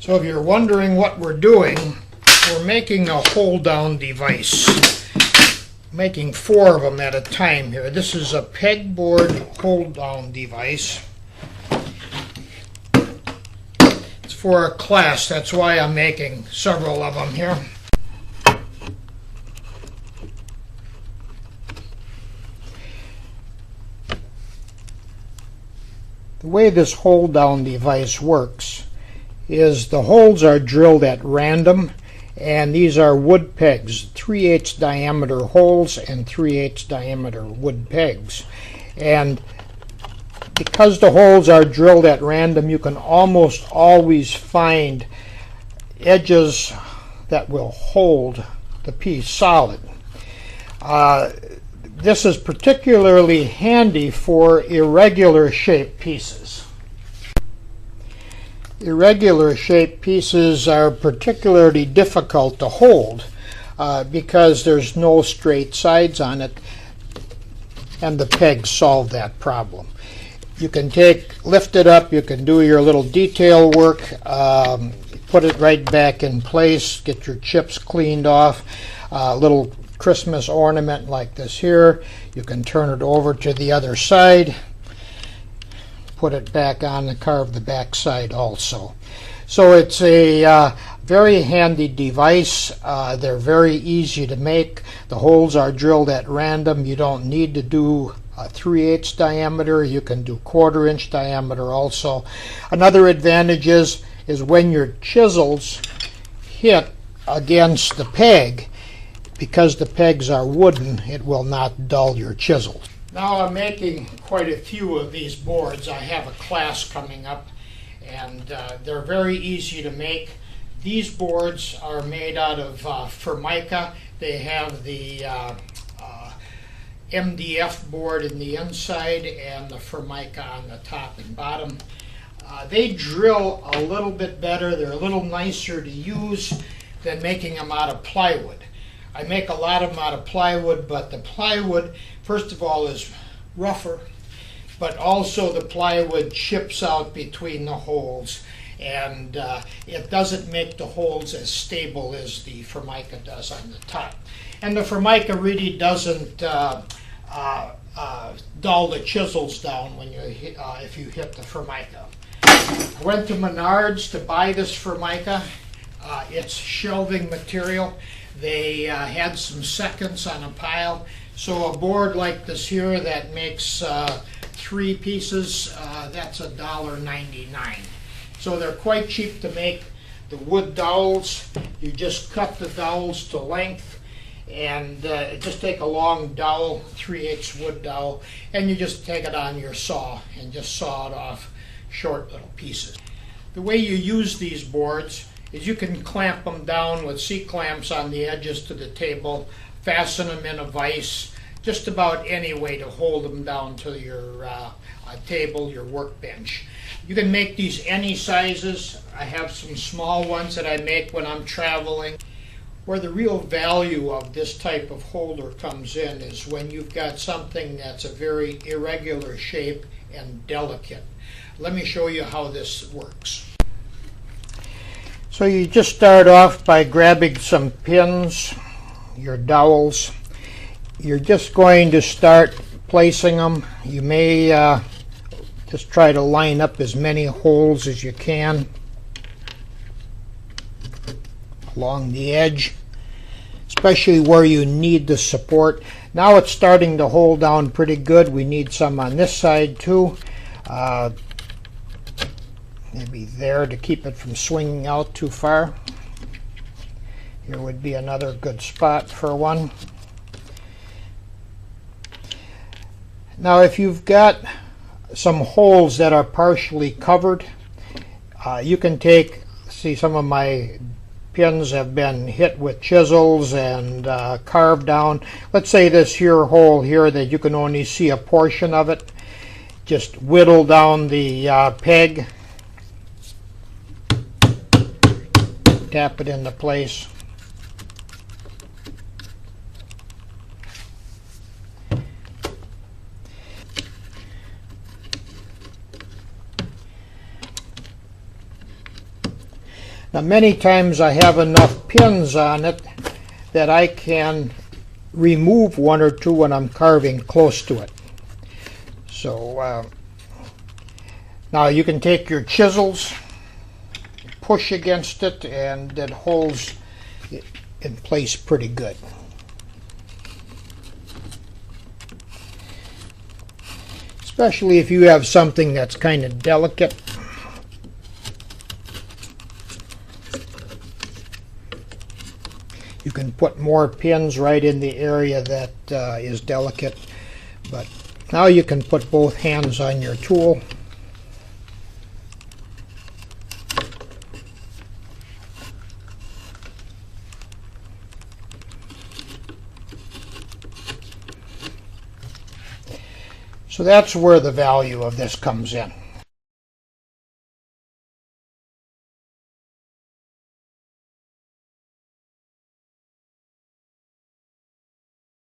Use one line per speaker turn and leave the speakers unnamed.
So if you're wondering what we're doing, we're making a hold-down device. Making 4 of them at a time here. This is a pegboard hold-down device. It's for a class, that's why I'm making several of them here. The way this hold-down device works is the holes are drilled at random, and these are wood pegs, 3/8 diameter holes and 3/8 diameter wood pegs. And because the holes are drilled at random, you can almost always find edges that will hold the piece solid. This is particularly handy for irregular shaped pieces. Irregular shaped pieces are particularly difficult to hold because there's no straight sides on it, and the pegs solve that problem. You can lift it up, you can do your little detail work, put it right back in place, get your chips cleaned off, a little Christmas ornament like this here. You can turn it over to the other side, put it back on and carve the back side also. So it's a very handy device. They're very easy to make. The holes are drilled at random. You don't need to do a 3/8 diameter. You can do 1/4 inch diameter also. Another advantage is when your chisels hit against the peg, because the pegs are wooden, it will not dull your chisels. Now I'm making quite a few of these boards. I have a class coming up, and they're very easy to make. These boards are made out of Formica. They have the MDF board in the inside and the Formica on the top and bottom. They drill a little bit better. They're a little nicer to use than making them out of plywood. I make a lot of them out of plywood, but the plywood, first of all, is rougher, but also the plywood chips out between the holes, and it doesn't make the holes as stable as the Formica does on the top. And the Formica really doesn't dull the chisels down when if you hit the Formica. I went to Menards to buy this Formica. It's shelving material. They had some seconds on a pile, so a board like this here that makes 3 pieces, that's $1.99. So they're quite cheap to make. The wood dowels, you just cut the dowels to length, and just take a long dowel, 3/8 wood dowel, and you just take it on your saw and just saw it off short little pieces. The way you use these boards is you can clamp them down with C-clamps on the edges to the table, fasten them in a vise, just about any way to hold them down to your table, your workbench. You can make these any sizes. I have some small ones that I make when I'm traveling. Where the real value of this type of holder comes in is when you've got something that's a very irregular shape and delicate. Let me show you how this works. So you just start off by grabbing some pins, your dowels. You're just going to start placing them. You may just try to line up as many holes as you can along the edge, especially where you need the support. Now it's starting to hold down pretty good. We need some on this side too. Maybe there to keep it from swinging out too far. Here would be another good spot for one. Now if you've got some holes that are partially covered, you can see some of my pins have been hit with chisels and carved down. Let's say this here hole here that you can only see a portion of it. Just whittle down the peg, tap it into place. Now many times I have enough pins on it that I can remove one or two when I'm carving close to it. So now you can take your chisels, push against it, and it holds it in place pretty good. Especially if you have something that's kind of delicate. You can put more pins right in the area that is delicate, but now you can put both hands on your tool. So that's where the value of this comes in.